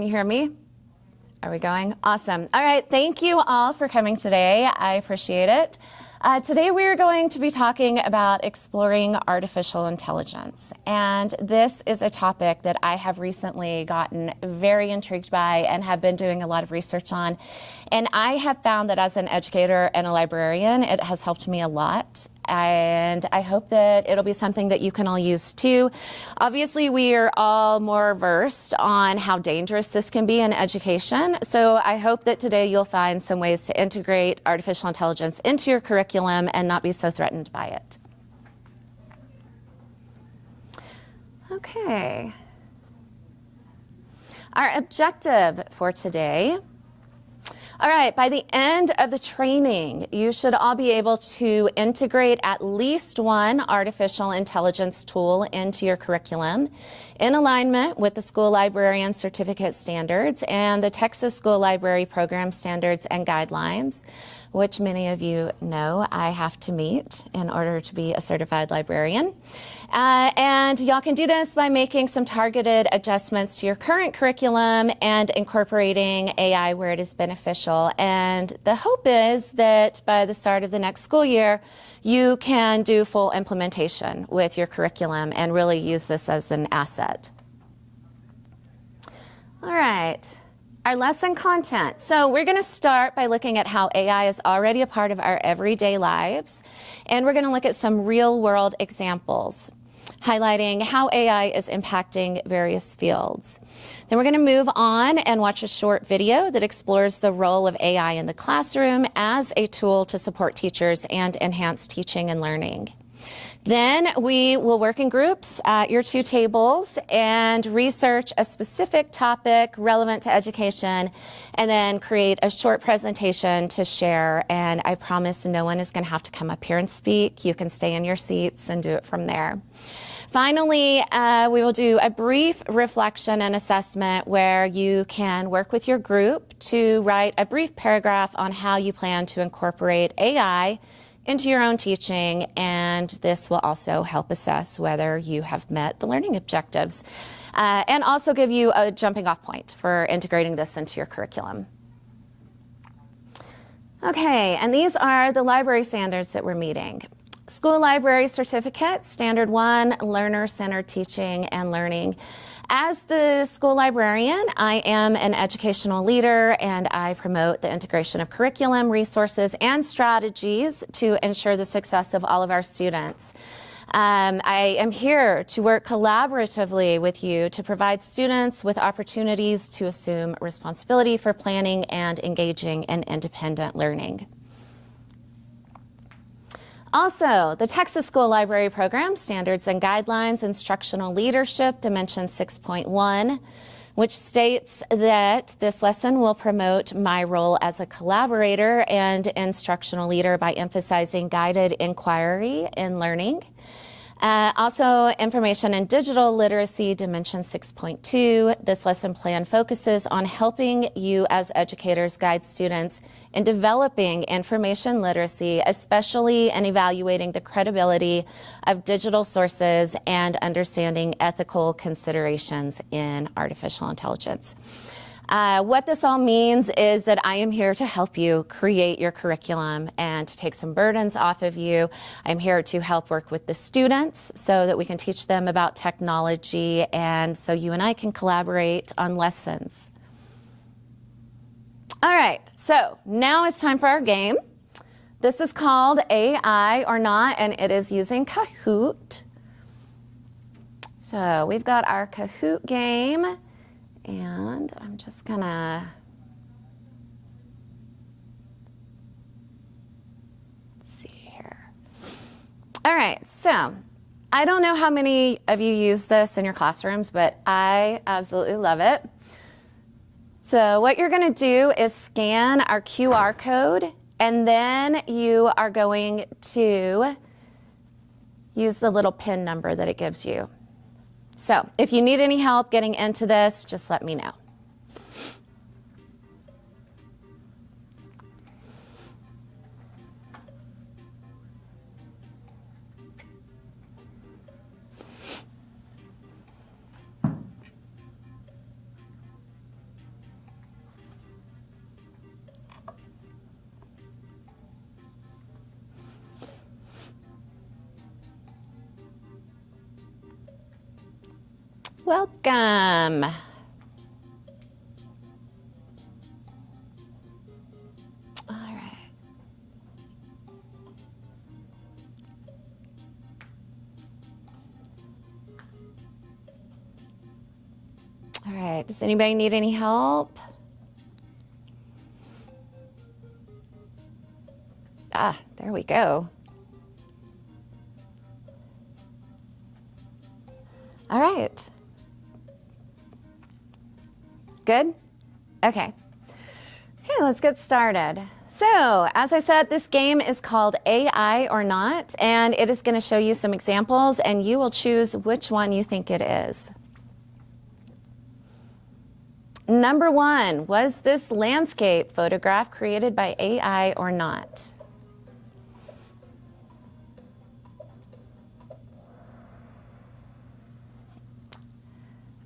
you hear me? Are we going? Awesome. All right. Thank you all for coming today. I appreciate it. Today we are going to be talking about exploring artificial intelligence. And this is a topic that I have recently gotten very intrigued by and have been doing a lot of research on. And I have found that as an educator and a librarian, it has helped me a lot. And I hope that it'll be something that you can all use too. Obviously, we are all more versed on how dangerous this can be in education. So I hope that today you'll find some ways to integrate artificial intelligence into your curriculum and not be so threatened by it. Okay. Our objective for today. All right, by the end of the training, you should all be able to integrate at least one artificial intelligence tool into your curriculum in alignment with the School Librarian Certificate Standards and the Texas School Library Program Standards and Guidelines, which many of you know I have to meet in order to be a certified librarian. And y'all can do this by making some targeted adjustments to your current curriculum and incorporating AI where it is beneficial. And the hope is that by the start of the next school year, you can do full implementation with your curriculum and really use this as an asset. All right. Our lesson content. So we're going to start by looking at how AI is already a part of our everyday lives. And we're going to look at some real world examples, highlighting how AI is impacting various fields. Then we're going to move on and watch a short video that explores the role of AI in the classroom as a tool to support teachers and enhance teaching and learning. Then we will work in groups at your two tables and research a specific topic relevant to education and then create a short presentation to share. And I promise no one is going to have to come up here and speak. You can stay in your seats and do it from there. Finally, we will do a brief reflection and assessment where you can work with your group to write a brief paragraph on how you plan to incorporate AI into your own teaching, and this will also help assess whether you have met the learning objectives and also give you a jumping off point for integrating this into your curriculum. Okay, and these are the library standards that we're meeting. School Library Certificate, Standard 1, Learner-Centered Teaching and Learning. As the school librarian, I am an educational leader and I promote the integration of curriculum, resources, and strategies to ensure the success of all of our students. I am here to work collaboratively with you to provide students with opportunities to assume responsibility for planning and engaging in independent learning. Also, the Texas School Library Program Standards and Guidelines Instructional Leadership Dimension 6.1, which states that this lesson will promote my role as a collaborator and instructional leader by emphasizing guided inquiry in learning. Also, Information and Digital Literacy Dimension 6.2. This lesson plan focuses on helping you as educators guide students in developing information literacy, especially in evaluating the credibility of digital sources and understanding ethical considerations in artificial intelligence. What this all means is that I am here to help you create your curriculum and to take some burdens off of you. I'm here to help work with the students so that we can teach them about technology and so you and I can collaborate on lessons. All right, so now it's time for our game. This is called AI or Not, and it is using Kahoot. So we've got our Kahoot game. And I'm just gonna, let's see here. All right, so I don't know how many of you use this in your classrooms, but I absolutely love it. So what you're gonna do is scan our QR code, and then you are going to use the little PIN number that it gives you. So if you need any help getting into this, just let me know. Welcome. All right. All right, does anybody need any help? Ah, there we go. All right. Good? Okay. Okay, let's get started. So, as I said, this game is called AI or Not, and it is going to show you some examples, and you will choose which one you think it is. Number one, was this landscape photograph created by AI or not?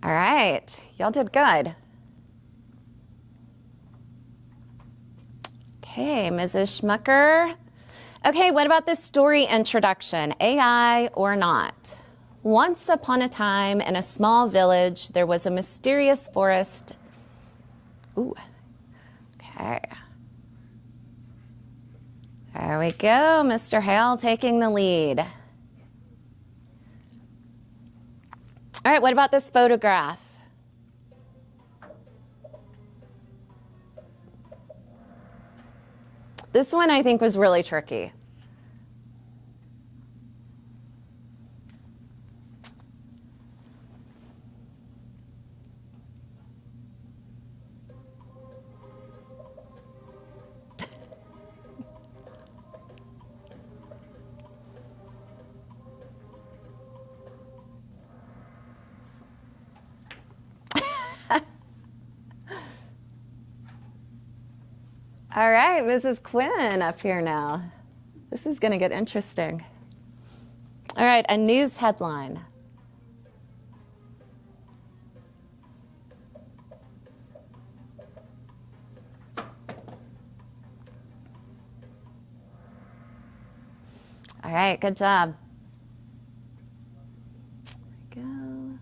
All right, y'all did good. Okay, Mrs. Schmucker. Okay, what about this story introduction? AI or not? Once upon a time in a small village, there was a mysterious forest. Ooh, okay. There we go, Mr. Hale taking the lead. All right, what about this photograph? This one I think was really tricky. All right, Mrs. Quinn up here now. This is going to get interesting. All right, a news headline. All right, good job. There we go.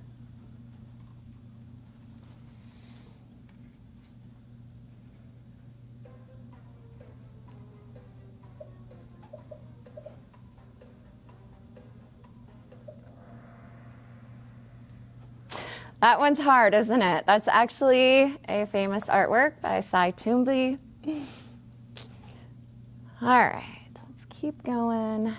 That one's hard, isn't it? That's actually a famous artwork by Cy Twombly. All right, let's keep going.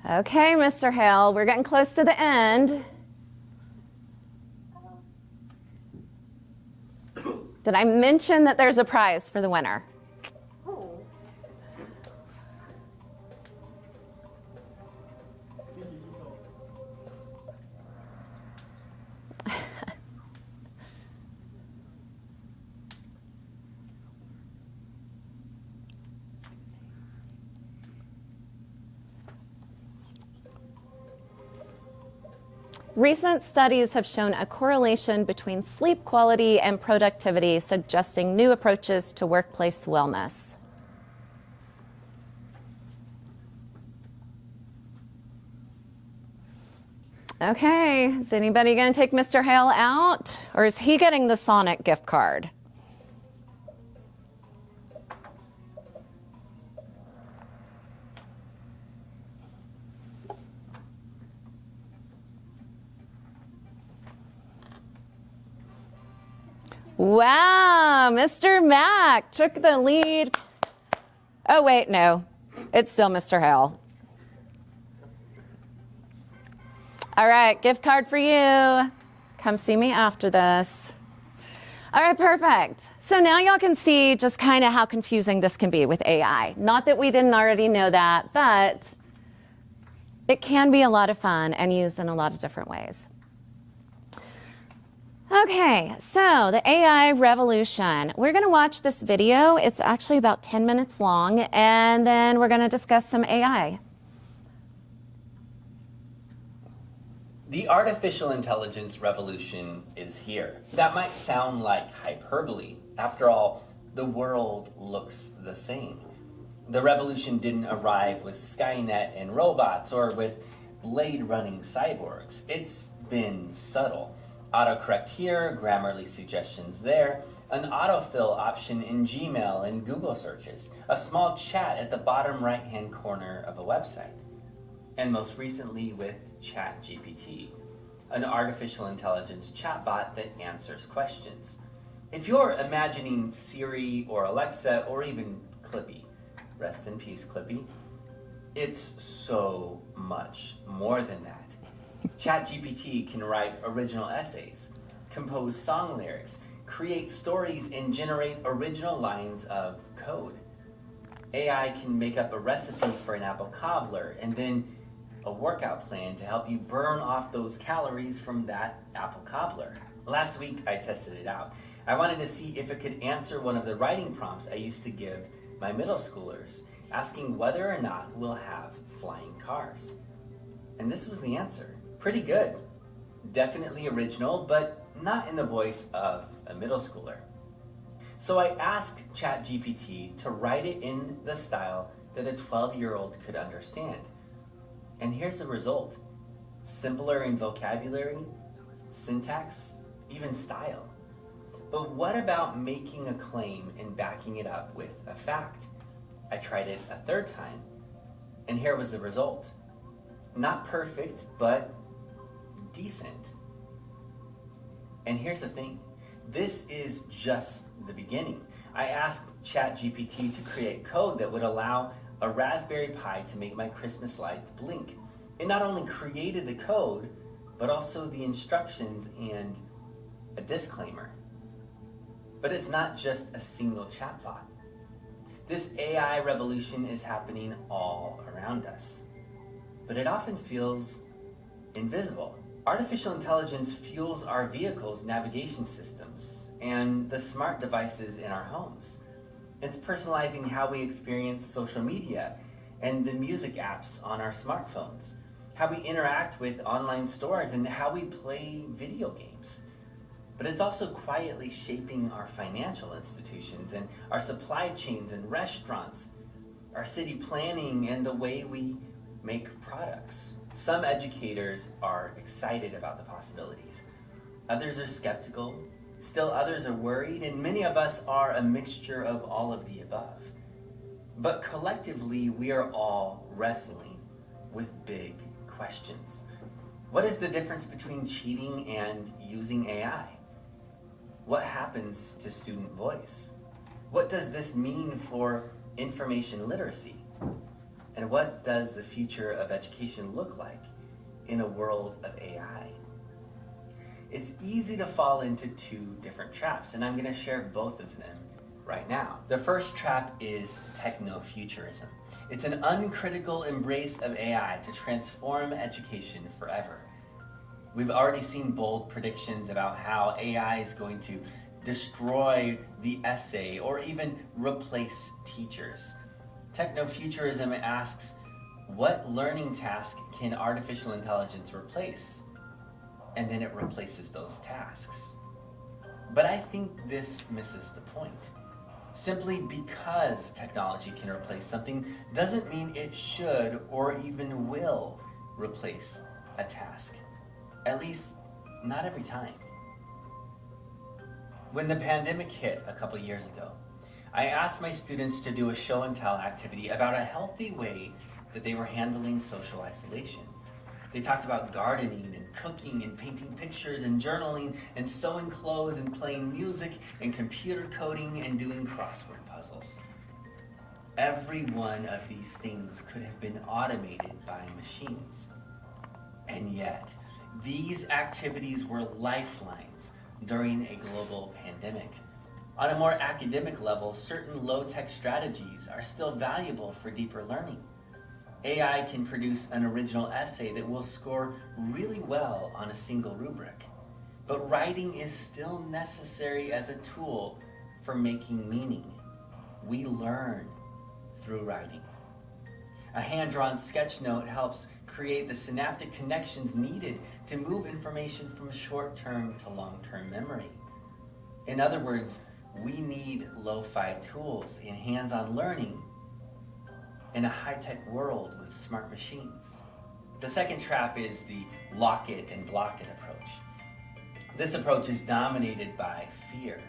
Okay, Mr. Hale, we're getting close to the end. Did I mention that there's a prize for the winner? Oh. Recent studies have shown a correlation between sleep quality and productivity, suggesting new approaches to workplace wellness. Okay, is anybody going to take Mr. Hale out? Or is he getting the Sonic gift card? Wow, Mr. Mack took the lead. Oh, wait, no. It's still Mr. Hale. All right, gift card for you. Come see me after this. All right, perfect. So now y'all can see just kind of how confusing this can be with AI. Not that we didn't already know that, but it can be a lot of fun and used in a lot of different ways. Okay, so the AI revolution. We're going to watch this video. It's actually about 10 minutes long, and then we're going to discuss some AI. The artificial intelligence revolution is here. That might sound like hyperbole. After all, the world looks the same. The revolution didn't arrive with Skynet and robots or with blade-running cyborgs. It's been subtle. Autocorrect here, Grammarly suggestions there, an autofill option in Gmail and Google searches, a small chat at the bottom right-hand corner of a website. And most recently with ChatGPT, an artificial intelligence chatbot that answers questions. If you're imagining Siri or Alexa or even Clippy, rest in peace Clippy, it's so much more than that. ChatGPT can write original essays, compose song lyrics, create stories, and generate original lines of code. AI can make up a recipe for an apple cobbler and then a workout plan to help you burn off those calories from that apple cobbler. Last week I tested it out. I wanted to see if it could answer one of the writing prompts I used to give my middle schoolers, asking whether or not we'll have flying cars. And this was the answer. Pretty good. Definitely original, but not in the voice of a middle schooler. So I asked ChatGPT to write it in the style that a 12-year-old could understand. And here's the result. Simpler in vocabulary, syntax, even style. But what about making a claim and backing it up with a fact? I tried it a third time, and here was the result. Not perfect, but decent. And here's the thing. This is just the beginning. I asked ChatGPT to create code that would allow a Raspberry Pi to make my Christmas lights blink. It not only created the code, but also the instructions and a disclaimer. But it's not just a single chatbot. This AI revolution is happening all around us, but it often feels invisible. Artificial intelligence fuels our vehicles' navigation systems and the smart devices in our homes. It's personalizing how we experience social media and the music apps on our smartphones, how we interact with online stores, and how we play video games. But it's also quietly shaping our financial institutions and our supply chains and restaurants, our city planning, and the way we make products. Some educators are excited about the possibilities. Others are skeptical. Still others are worried, and many of us are a mixture of all of the above. But collectively, we are all wrestling with big questions. What is the difference between cheating and using AI? What happens to student voice? What does this mean for information literacy? And what does the future of education look like in a world of AI? It's easy to fall into two different traps, and I'm going to share both of them right now. The first trap is techno-futurism. It's an uncritical embrace of AI to transform education forever. We've already seen bold predictions about how AI is going to destroy the essay or even replace teachers. Techno-futurism asks, what learning task can artificial intelligence replace? And then it replaces those tasks. But I think this misses the point. Simply because technology can replace something doesn't mean it should or even will replace a task. At least, not every time. When the pandemic hit a couple years ago, I asked my students to do a show and tell activity about a healthy way that they were handling social isolation. They talked about gardening and cooking and painting pictures and journaling and sewing clothes and playing music and computer coding and doing crossword puzzles. Every one of these things could have been automated by machines. And yet, these activities were lifelines during a global pandemic. On a more academic level, certain low-tech strategies are still valuable for deeper learning. AI can produce an original essay that will score really well on a single rubric. But writing is still necessary as a tool for making meaning. We learn through writing. A hand-drawn sketch note helps create the synaptic connections needed to move information from short-term to long-term memory. In other words, we need lo-fi tools in hands-on learning in a high-tech world with smart machines. The second trap is the lock it and block it approach. This approach is dominated by fear.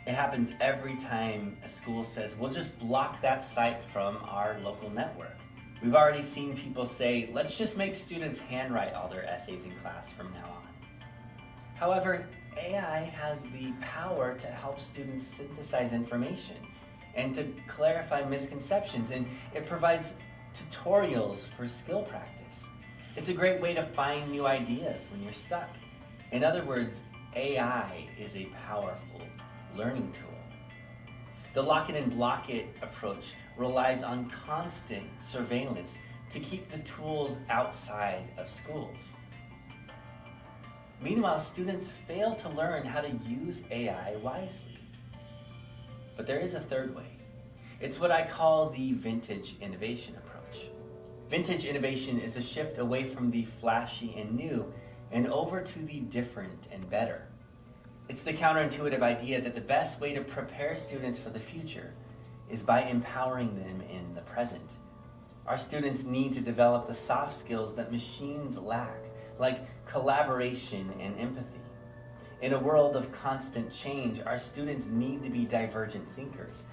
It happens every time a school says, we'll just block that site from our local network. We've already seen people say, let's just make students handwrite all their essays in class from now on. However, AI has the power to help students synthesize information and to clarify misconceptions, and it provides tutorials for skill practice. It's a great way to find new ideas when you're stuck. In other words, AI is a powerful learning tool. The lock it and block it approach relies on constant surveillance to keep the tools outside of schools. Meanwhile, students fail to learn how to use AI wisely. But there is a third way. It's what I call the vintage innovation approach. Vintage innovation is a shift away from the flashy and new and over to the different and better. It's the counterintuitive idea that the best way to prepare students for the future is by empowering them in the present. Our students need to develop the soft skills that machines lack, like collaboration and empathy. In a world of constant change, our students need to be divergent thinkers.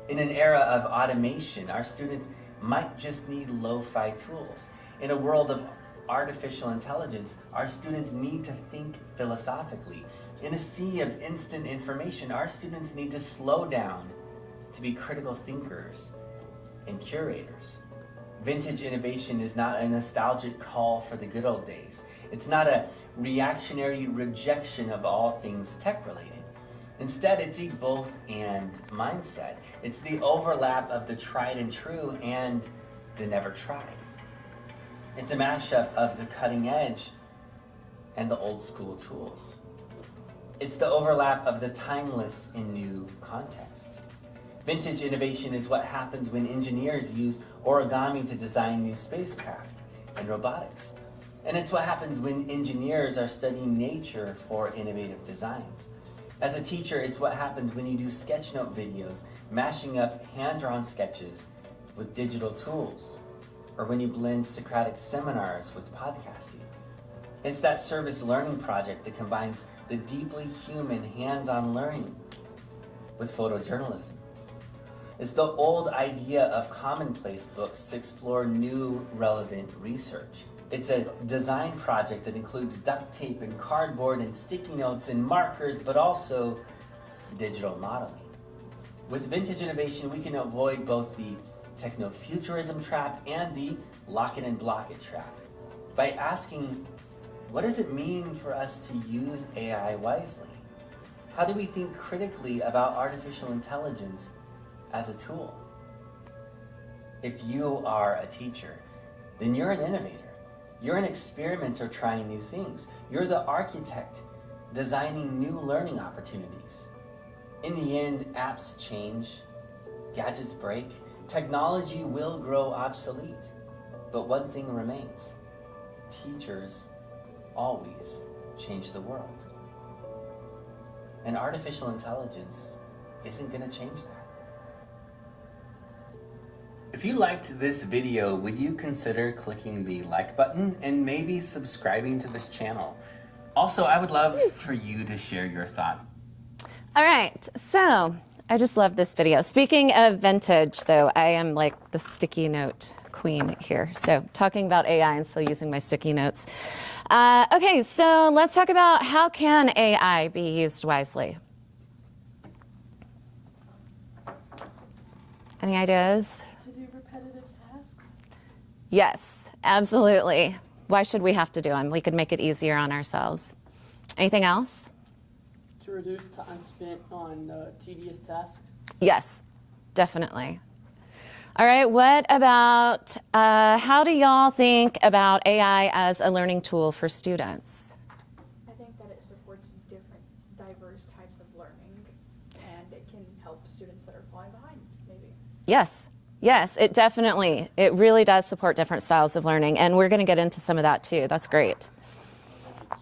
In an era of automation, our students might just need lo-fi tools. In a world of artificial intelligence, our students need to think philosophically. In a sea of instant information, our students need to slow down to be critical thinkers and curators. Vintage innovation is not a nostalgic call for the good old days. It's not a reactionary rejection of all things tech-related. Instead, it's a both-and mindset. It's the overlap of the tried and true and the never tried. It's a mashup of the cutting edge and the old school tools. It's the overlap of the timeless in new contexts. Vintage innovation is what happens when engineers use origami to design new spacecraft and robotics. And it's what happens when engineers are studying nature for innovative designs. As a teacher, it's what happens when you do sketchnote videos, mashing up hand-drawn sketches with digital tools, or when you blend Socratic seminars with podcasting. It's that service learning project that combines the deeply human hands-on learning with photojournalism. It's the old idea of commonplace books to explore new relevant research. It's a design project that includes duct tape and cardboard and sticky notes and markers, but also digital modeling. With vintage innovation, we can avoid both the techno-futurism trap and the lock it and block it trap by asking, what does it mean for us to use AI wisely? How do we think critically about artificial intelligence as a tool? If you are a teacher, then you're an innovator. You're an experimenter trying new things. You're the architect designing new learning opportunities. In the end, apps change, gadgets break, technology will grow obsolete. But one thing remains: teachers always change the world. And artificial intelligence isn't going to change that. If you liked this video, would you consider clicking the like button and maybe subscribing to this channel? Also, I would love for you to share your thought. All right, so I just love this video. Speaking of vintage, though, I am like the sticky note queen here. So talking about AI and still using my sticky notes. Okay, so let's talk about how can AI be used wisely? Any ideas? To do repetitive tasks? Yes, absolutely. Why should we have to do them? We could make it easier on ourselves. Anything else? To reduce time spent on tedious tasks? Yes, definitely. All right, what about, how do y'all think about AI as a learning tool for students? I think that it supports different, diverse types of learning, and it can help students that are falling behind, maybe. Yes, Yes, it definitely, it really does support different styles of learning, and we're going to get into some of that too. That's great. I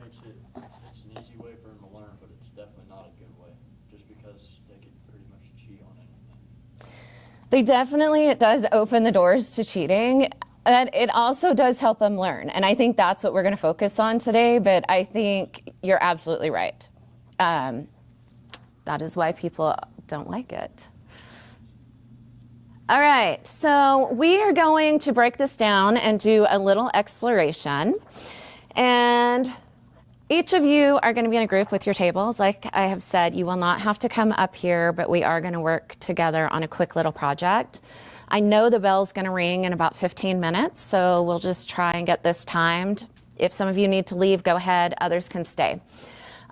think it's an easy way for them to learn, but it's definitely not a good way, just because they could pretty much cheat on anything. They definitely, it does open the doors to cheating, and it also does help them learn. And I think that's what we're going to focus on today, but I think you're absolutely right. That is why people don't like it. All right, so we are going to break this down and do a little exploration. And each of you are going to be in a group with your tables. Like I have said, you will not have to come up here, but we are going to work together on a quick little project. I know the bell's going to ring in about 15 minutes, so we'll just try and get this timed. If some of you need to leave, go ahead. Others can stay.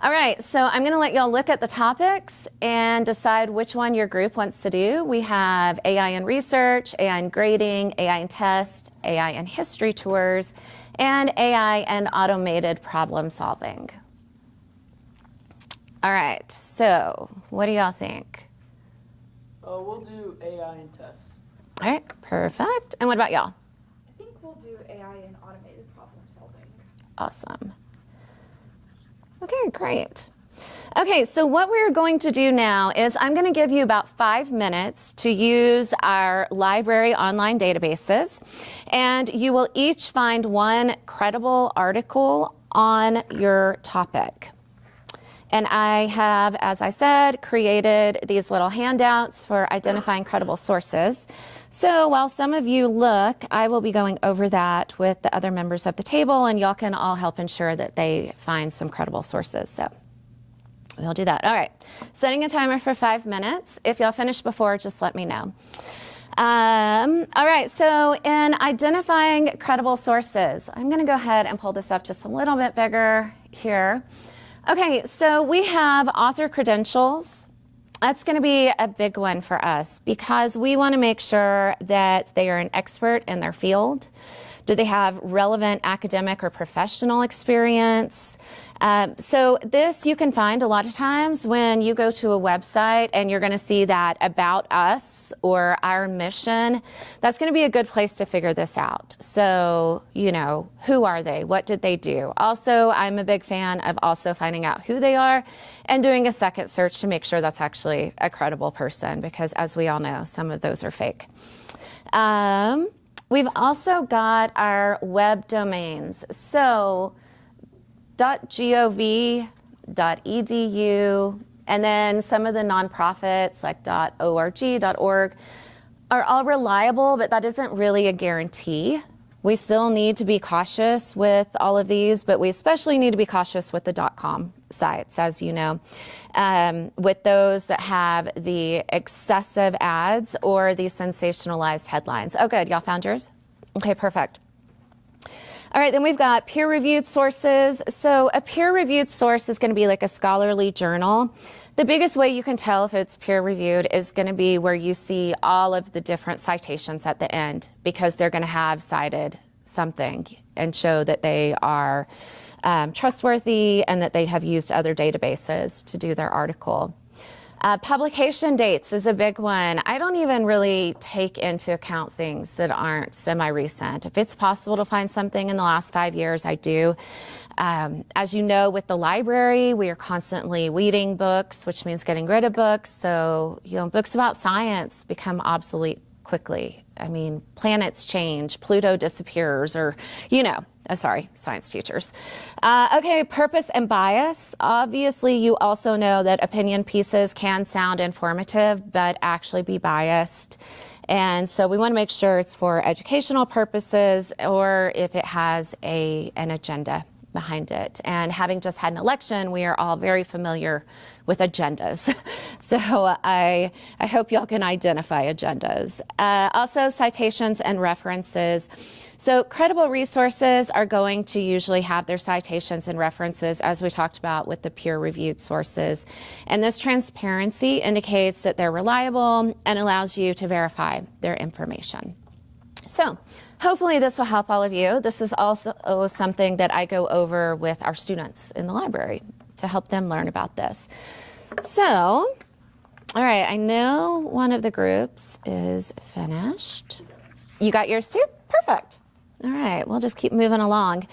All right, so I'm going to let y'all look at the topics and decide which one your group wants to do. We have AI in research, AI in grading, AI in test, AI in history tours, and AI and automated problem solving. All right, so what do y'all think? We'll do AI and tests. All right, perfect. And what about y'all? I think we'll do AI and automated problem solving. Awesome. Okay, great. Okay, so what we're going to do now is I'm going to give you about 5 minutes to use our library online databases, and you will each find one credible article on your topic. And I have, as I said, created these little handouts for identifying credible sources. So while some of you look, I will be going over that with the other members of the table, and y'all can all help ensure that they find some credible sources. So we'll do that. All right, setting a timer for 5 minutes. If y'all finish before, just let me know. All right, so in identifying credible sources, I'm going to go ahead and pull this up just a little bit bigger here. Okay, so we have author credentials. That's going to be a big one for us because we want to make sure that they are an expert in their field. Do they have relevant academic or professional experience? So this you can find a lot of times when you go to a website and you're going to see that about us or our mission. That's going to be a good place to figure this out. So, you know, who are they? What did they do? Also, I'm a big fan of also finding out who they are and doing a second search to make sure that's actually a credible person, because as we all know, some of those are fake. We've also got our web domains. So .gov, .edu, and then some of the nonprofits like .org are all reliable, but that isn't really a guarantee. We still need to be cautious with all of these, but we especially need to be cautious with the .com sites, as you know, with those that have the excessive ads or the sensationalized headlines. Oh, good. Y'all found yours? Okay, perfect. All right, then we've got peer-reviewed sources. So a peer-reviewed source is going to be like a scholarly journal. The biggest way you can tell if it's peer-reviewed is going to be where you see all of the different citations at the end, because they're going to have cited something and show that they are trustworthy and that they have used other databases to do their article. Publication dates is a big one. I don't even really take into account things that aren't semi-recent. If it's possible to find something in the last 5 years, I do. As you know, with the library, we are constantly weeding books, which means getting rid of books. So, you know, books about science become obsolete quickly. I mean, planets change, Pluto disappears, or, you know, sorry, science teachers. Okay, purpose and bias. Obviously, you also know that opinion pieces can sound informative, but actually be biased. And so we want to make sure it's for educational purposes or if it has an agenda behind it. And having just had an election, we are all very familiar with agendas. So I hope y'all can identify agendas. Also, citations and references. So credible resources are going to usually have their citations and references, as we talked about with the peer-reviewed sources. And this transparency indicates that they're reliable and allows you to verify their information. So hopefully this will help all of you. This is also something that I go over with our students in the library to help them learn about this. So All right, I know one of the groups is finished. You got yours too? Perfect. All right, we'll just keep moving along.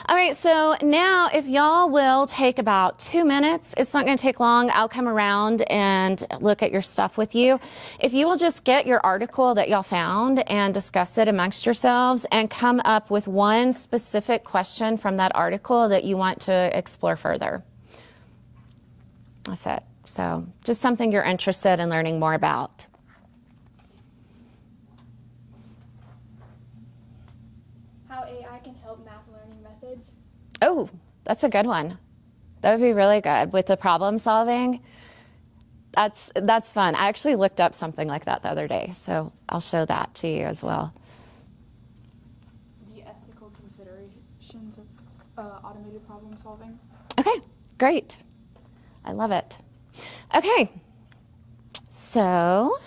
All right, so now if y'all will take about 2 minutes, it's not going to take long. I'll come around and look at your stuff with you. If you will just get your article that y'all found and discuss it amongst yourselves and come up with one specific question from that article that you want to explore further. That's it. So just something you're interested in learning more about. How AI can help math learning methods. Oh, that's a good one. That would be really good with the problem solving. That's fun. I actually looked up something like that the other day, so I'll show that to you as well. The ethical considerations of automated problem solving. Okay, great. I love it. Okay, so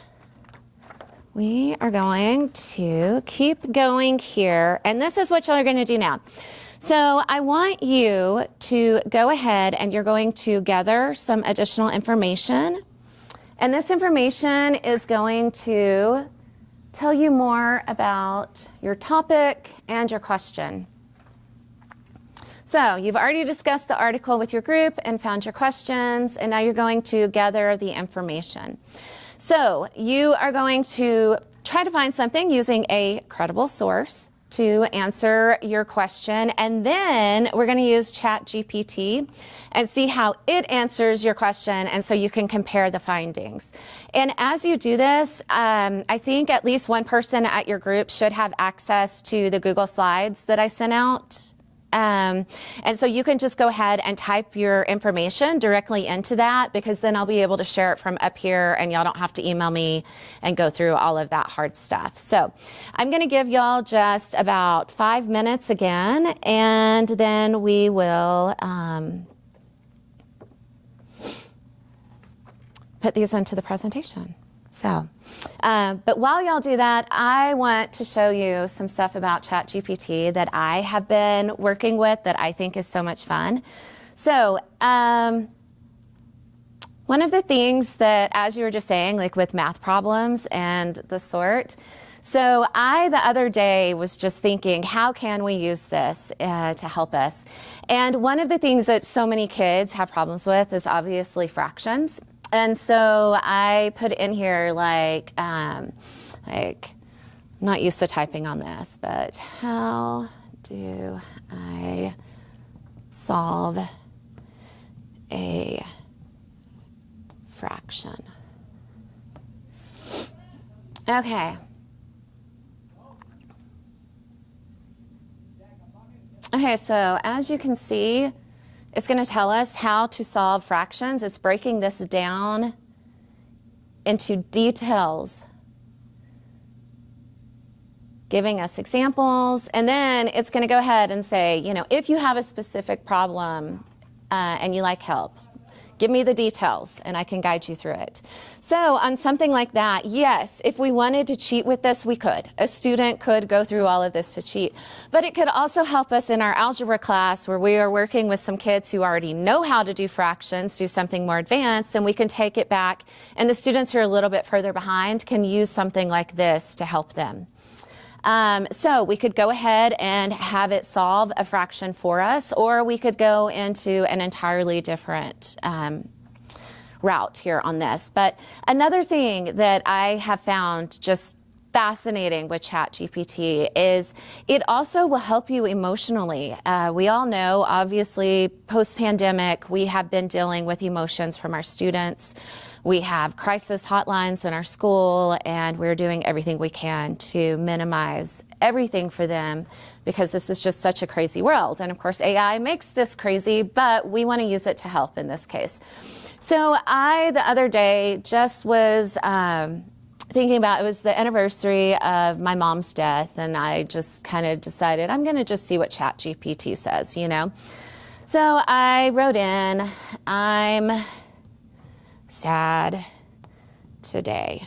we are going to keep going here, and this is what y'all are going to do now. So I want you to go ahead and you're going to gather some additional information, and this information is going to tell you more about your topic and your question. So you've already discussed the article with your group and found your questions, and now you're going to gather the information. So you are going to try to find something using a credible source to answer your question, and then we're going to use ChatGPT and see how it answers your question, and so you can compare the findings. And as you do this, I think at least one person at your group should have access to the Google Slides that I sent out. And so you can just go ahead and type your information directly into that, because then I'll be able to share it from up here and y'all don't have to email me and go through all of that hard stuff. So I'm going to give y'all just about 5 minutes again, and then we will put these into the presentation. So, but while y'all do that, I want to show you some stuff about ChatGPT that I have been working with that I think is so much fun. So, one of the things that, as you were just saying, like with math problems and the sort, so the other day was just thinking, how can we use this to help us? And one of the things that so many kids have problems with is obviously fractions. And so I put in here I'm not used to typing on this, but how do I solve a fraction? Okay. Okay, so as you can see, it's going to tell us how to solve fractions. It's breaking this down into details, giving us examples, and then it's going to go ahead and say, if you have a specific problem and you like help, give me the details and I can guide you through it. So on something like that, yes, if we wanted to cheat with this, we could. A student could go through all of this to cheat. But it could also help us in our algebra class where we are working with some kids who already know how to do fractions, do something more advanced, and we can take it back. And the students who are a little bit further behind can use something like this to help them. So we could go ahead and have it solve a fraction for us, or we could go into an entirely different route here on this. But another thing that I have found just fascinating with ChatGPT is it also will help you emotionally. We all know, obviously, post-pandemic, we have been dealing with emotions from our students. We have crisis hotlines in our school, and we're doing everything we can to minimize everything for them because this is just such a crazy world. And of course, AI makes this crazy, but we want to use it to help in this case. So the other day, just was thinking about, it was the anniversary of my mom's death, and I just kind of decided I'm going to just see what ChatGPT says, So I wrote in, I'm sad today.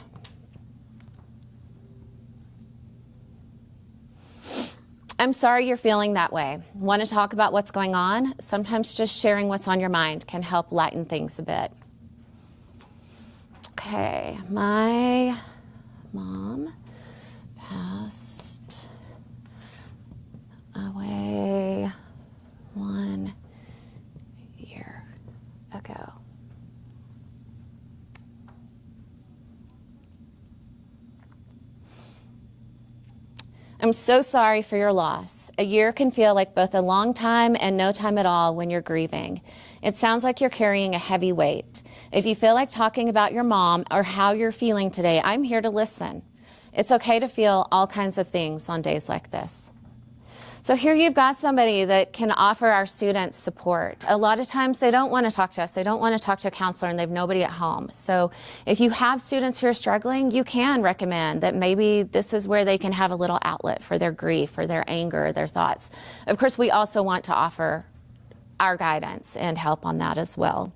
I'm sorry you're feeling that way. Want to talk about what's going on? Sometimes just sharing what's on your mind can help lighten things a bit. Okay, my mom passed away 1 year ago. I'm so sorry for your loss. A year can feel like both a long time and no time at all when you're grieving. It sounds like you're carrying a heavy weight. If you feel like talking about your mom or how you're feeling today, I'm here to listen. It's okay to feel all kinds of things on days like this. So here you've got somebody that can offer our students support. A lot of times they don't want to talk to us. They don't want to talk to a counselor and they have nobody at home. So if you have students who are struggling, you can recommend that maybe this is where they can have a little outlet for their grief or their anger, their thoughts. Of course, we also want to offer our guidance and help on that as well.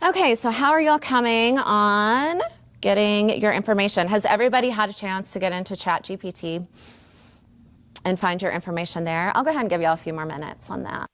Okay, so how are y'all coming on getting your information? Has everybody had a chance to get into ChatGPT and find your information there? I'll go ahead and give y'all a few more minutes on that.